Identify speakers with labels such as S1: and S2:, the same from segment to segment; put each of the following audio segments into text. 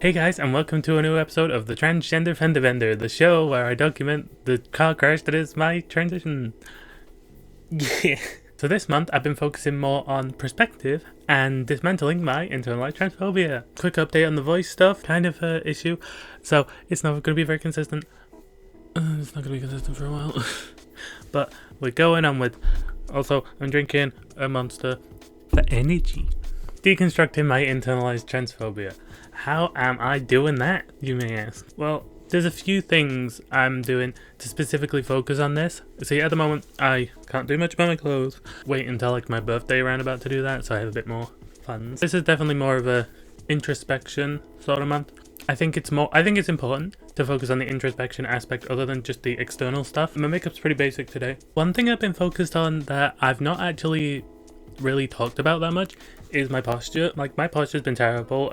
S1: Hey guys, and welcome to a new episode of the Transgender Fender Bender, the show where I document the car crash that is my transition. Yeah. So this month I've been focusing more on perspective and dismantling my internalized transphobia. Quick update on the voice stuff, kind of an issue, so it's not going to be very consistent. It's not going to be consistent for a while. But we're going on with, also I'm drinking a Monster for energy. Deconstructing my internalized transphobia. How am I doing that, you may ask? Well, there's a few things I'm doing to specifically focus on this. See, at the moment, I can't do much about my clothes. Wait until like my birthday around about to do that, so I have a bit more funds. This is definitely more of a introspection sort of month. I think it's important to focus on the introspection aspect other than just the external stuff. My makeup's pretty basic today. One thing I've been focused on that I've not actually really talked about that much is my posture. Like, my posture's been terrible,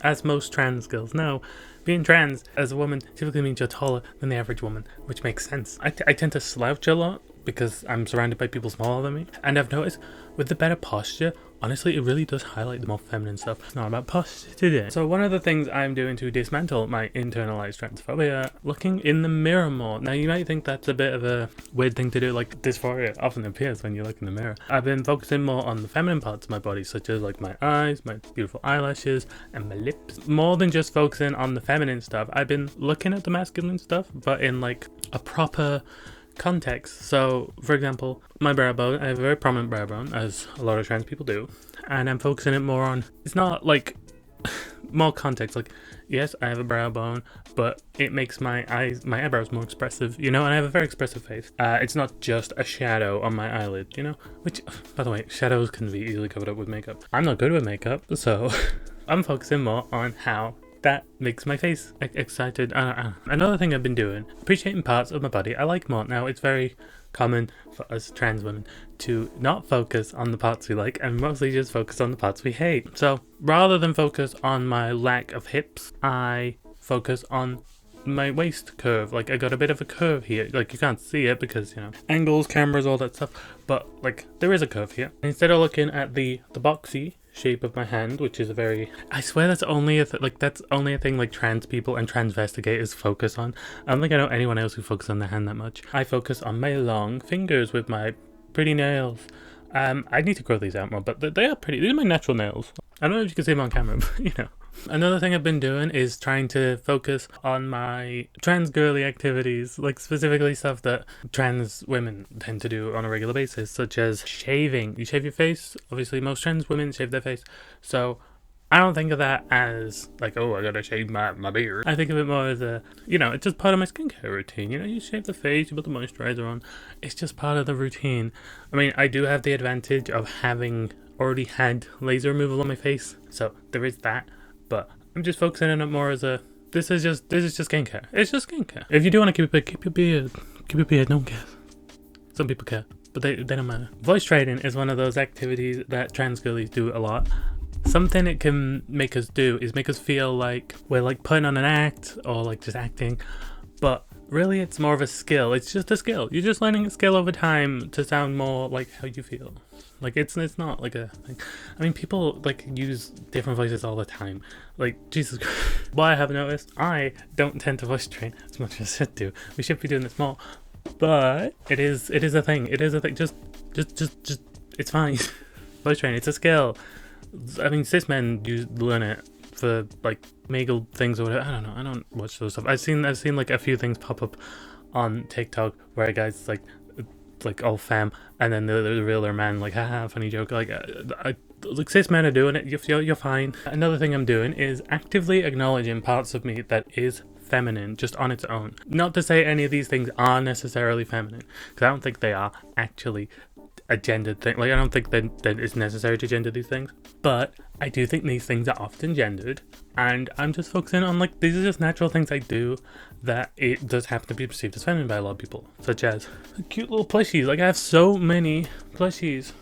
S1: as most trans girls know. Being trans as a woman typically means you're taller than the average woman, which makes sense. I tend to slouch a lot because I'm surrounded by people smaller than me, and I've noticed with the better posture, honestly, it really does highlight the more feminine stuff. It's not about posture today. So one of the things I'm doing to dismantle my internalized transphobia, looking in the mirror more. Now you might think that's a bit of a weird thing to do, like dysphoria often appears when you look in the mirror. I've been focusing more on the feminine parts of my body, such as like my eyes, my beautiful eyelashes, and my lips. More than just focusing on the feminine stuff, I've been looking at the masculine stuff, but in like a proper context. So for example, my brow bone, I have a very prominent brow bone, as a lot of trans people do, and I'm focusing it more on, it's not like more context, like yes, I have a brow bone, but it makes my eyebrows more expressive, you know, and I have a very expressive face. It's not just a shadow on my eyelid, you know, which, by the way, shadows can be easily covered up with makeup. I'm not good with makeup, so I'm focusing more on how that makes my face excited. Another thing I've been doing, appreciating parts of my body I like more. Now, it's very common for us trans women to not focus on the parts we like and mostly just focus on the parts we hate. So rather than focus on my lack of hips, I focus on my waist curve. Like, I got a bit of a curve here. Like, you can't see it because, you know, angles, cameras, all that stuff, but like there is a curve here. Instead of looking at the boxy shape of my hand, which is a very, I swear that's only a that's only a thing like trans people and transvestigators focus on. I don't think I know anyone else who focuses on their hand that much. I focus on my long fingers with my pretty nails. I need to grow these out more, but they are pretty. These are my natural nails. I don't know if you can see them on camera, but you know. Another thing I've been doing is trying to focus on my trans girly activities, like specifically stuff that trans women tend to do on a regular basis, such as shaving. You shave your face. Obviously, most trans women shave their face. So I don't think of that as like, oh, I gotta shave my beard. I think of it more as a, you know, it's just part of my skincare routine. You know, you shave the face, you put the moisturizer on. It's just part of the routine. I mean, I do have the advantage of having already had laser removal on my face, so there is that. But I'm just focusing on it more as a, this is just skincare. It's just skincare. If you do want to keep your beard, no one cares. Some people care, but they don't matter. Voice training is one of those activities that trans girlies do a lot. Something it can make us do is make us feel like we're like putting on an act or like just acting, but really it's more of a skill. It's just a skill. You're just learning a skill over time to sound more like how you feel. Like, it's not like a thing. I mean, people like use different voices all the time. Like, Jesus Christ. What I have noticed, I don't tend to voice train as much as I should do. We should be doing this more, but it is a thing. It is a thing. Just it's fine. Voice training, it's a skill. I mean, cis men learn it for like Meagle things or whatever. I don't know. I don't watch those stuff. I've seen like a few things pop up on TikTok where a guy's like all fam, and then the real their man, like, haha, funny joke. Like, like cis men are doing it. You're fine. Another thing I'm doing is actively acknowledging parts of me that is feminine just on its own. Not to say any of these things are necessarily feminine, because I don't think they are actually a gendered thing. Like, I don't think that it's necessary to gender these things, but I do think these things are often gendered, and I'm just focusing on like, these are just natural things I do that it does happen to be perceived as feminine by a lot of people, such as cute little plushies. Like, I have so many plushies.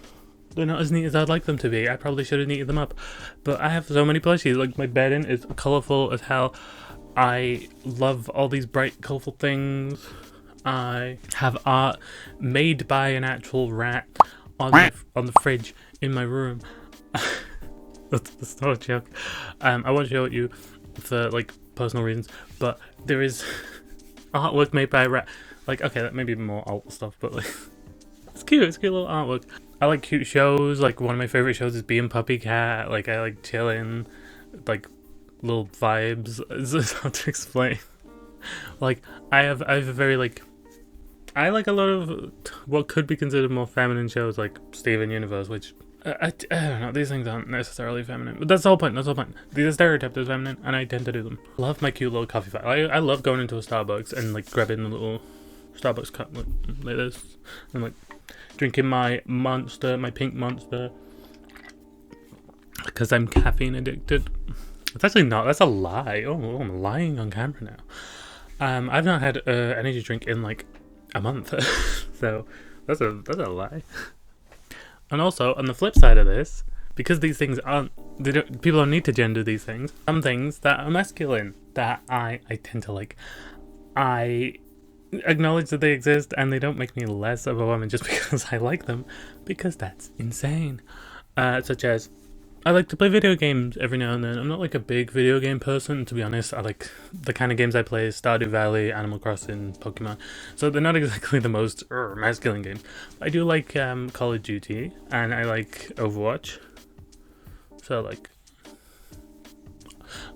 S1: They're not as neat as I'd like them to be. I probably should have neated them up, but I have so many plushies. Like, my bedding is colorful as hell. I love all these bright colorful things. I have art made by an actual rat on the fridge in my room. That's not a joke. I won't show it you. for like personal reasons, but there is artwork made by like, okay, that may be more alt stuff, but like it's cute little artwork. I like cute shows. Like one of my favorite shows is Being Puppy Cat. Like I like chilling, like little vibes. It's hard to explain. Like I have a very like, I like a lot of what could be considered more feminine shows, like Steven Universe, which I don't know, these things aren't necessarily feminine, but that's the whole point. These are stereotyped as feminine, and I tend to do them. Love my cute little coffee fight. I love going into a Starbucks and like grabbing a little Starbucks cup like this, and like drinking my monster, my pink monster, because I'm caffeine addicted. It's actually not. That's a lie. Oh, I'm lying on camera now. I've not had energy drink in like a month, so that's a lie. And also, on the flip side of this, because these things people don't need to gender these things, some things that are masculine that I tend to like, I acknowledge that they exist and they don't make me less of a woman just because I like them, because that's insane. Such as, I like to play video games every now and then. I'm not like a big video game person, to be honest. I like the kind of games I play is Stardew Valley, Animal Crossing, Pokemon. So they're not exactly the most masculine games. I do like Call of Duty, and I like Overwatch. So like,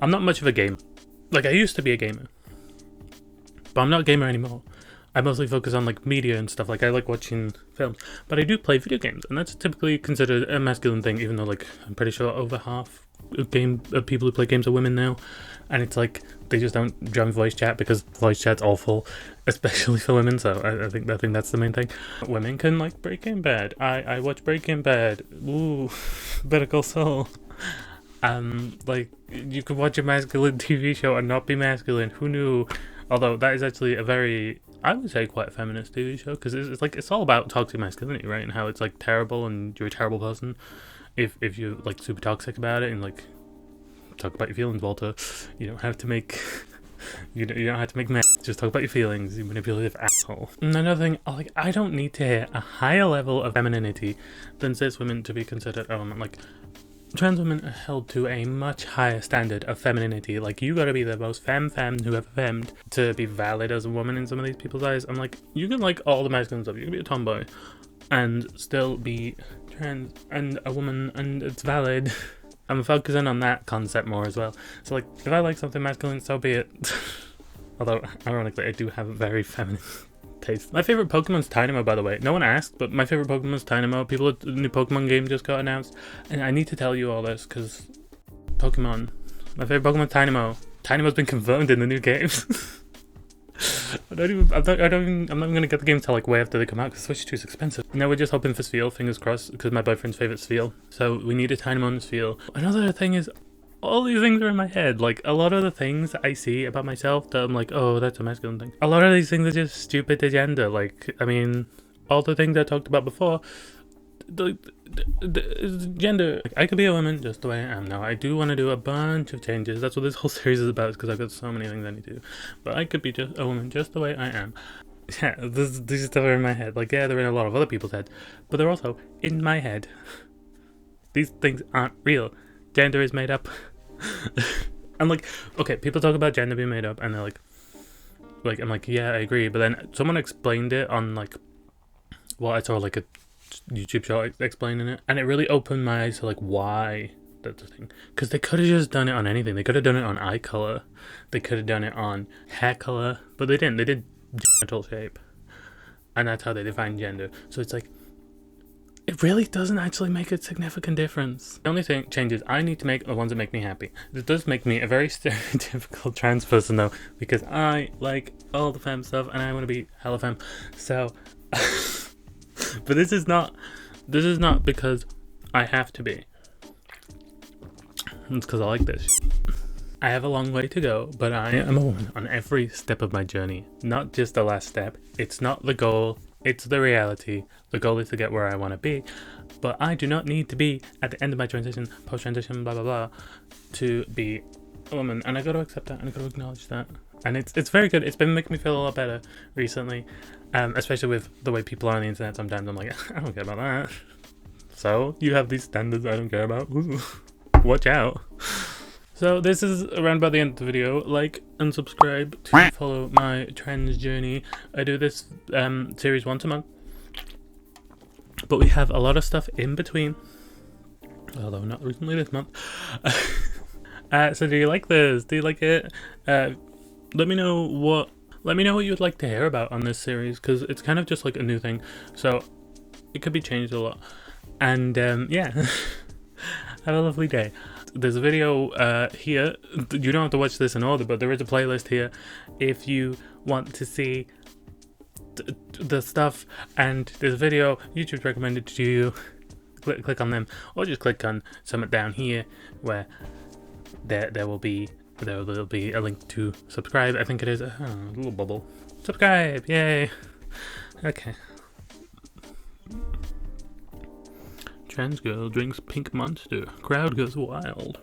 S1: I'm not much of a gamer. Like I used to be a gamer, but I'm not a gamer anymore. I mostly focus on like media and stuff. Like I like watching films, but I do play video games, and that's typically considered a masculine thing. Even though like I'm pretty sure over half of people who play games are women now, and it's like they just don't join voice chat because voice chat's awful, especially for women. So I think that's the main thing. Women can like Breaking Bad. I watch Breaking Bad. Ooh, Better Call Saul. Like you could watch a masculine TV show and not be masculine. Who knew? Although that is actually a very, I would say, quite a feminist TV show, because it's like, it's all about toxic masculinity, right? And how it's like terrible and you're a terrible person if you're like super toxic about it, and like talk about your feelings, Walter. You don't have to make you don't have to make just talk about your feelings, you manipulative asshole. And another thing, like I don't need to hit a higher level of femininity than cis women to be considered a woman. Like trans women are held to a much higher standard of femininity. Like you gotta be the most femme who ever femmed to be valid as a woman in some of these people's eyes. I'm like, you can like all the masculine stuff, you can be a tomboy and still be trans and a woman, and it's valid. I'm focusing on that concept more as well. So like, if I like something masculine, so be it. Although ironically I do have a very feminine taste. My favorite Pokemon's Dynamo, by the way. No one asked, but my favorite Pokemon's Dynamo. The new Pokemon game just got announced, and I need to tell you all this because Pokemon. My favorite Pokemon's Dynamo. Dynamo's been confirmed in the new games. I'm not even gonna get the game till like way after they come out because Switch 2 is expensive. Now we're just hoping for Spheal, fingers crossed, because my boyfriend's favorite Spheal. So we need a Dynamo and Spheal. Another thing is, all these things are in my head. Like a lot of the things I see about myself that I'm like, oh, that's a masculine thing. A lot of these things are just stupid to gender. Like, I mean, all the things I talked about before, the gender. Like, I could be a woman just the way I am now. I do want to do a bunch of changes. That's what this whole series is about, because I've got so many things I need to do. But I could be just a woman just the way I am. Yeah, these stuff are in my head. Like, yeah, they're in a lot of other people's heads, but they're also in my head. These things aren't real. Gender is made up. I'm like, okay, people talk about gender being made up, and they're like I'm like, yeah, I agree. But then someone explained it on like, well, I saw like a YouTube show explaining it, and it really opened my eyes to like why that's a thing. Because they could have just done it on anything. They could have done it on eye color. They could have done it on hair color, but they didn't. They did genital shape, and that's how they define gender. So it's like, it really doesn't actually make a significant difference. The only thing changes I need to make are ones that make me happy. It does make me a very stereotypical trans person though, because I like all the femme stuff and I want to be hella femme. So, but this is not because I have to be. It's because I like this. I have a long way to go, but I am a woman on every step of my journey. Not just the last step. It's not the goal. It's the reality. The goal is to get where I want to be, but I do not need to be at the end of my transition, post-transition, blah, blah, blah, to be a woman. And I got to accept that, and I got to acknowledge that. And it's very good. It's been making me feel a lot better recently, especially with the way people are on the internet. Sometimes I'm like, I don't care about that. So you have these standards I don't care about. Ooh, watch out. So this is around about the end of the video. Like and subscribe to follow my trans journey. I do this series once a month, but we have a lot of stuff in between, although not recently this month. So do you like this? Do you like it? Let me know what you'd like to hear about on this series, because it's kind of just like a new thing, so it could be changed a lot. And yeah, have a lovely day. There's a video here. You don't have to watch this in order, but there is a playlist here if you want to see the stuff. And there's a video YouTube's recommended to you. Click on them, or just click on something down here where there will be a link to subscribe. I think it is a little bubble. Subscribe, yay! Okay. Trans girl drinks pink monster. Crowd goes wild.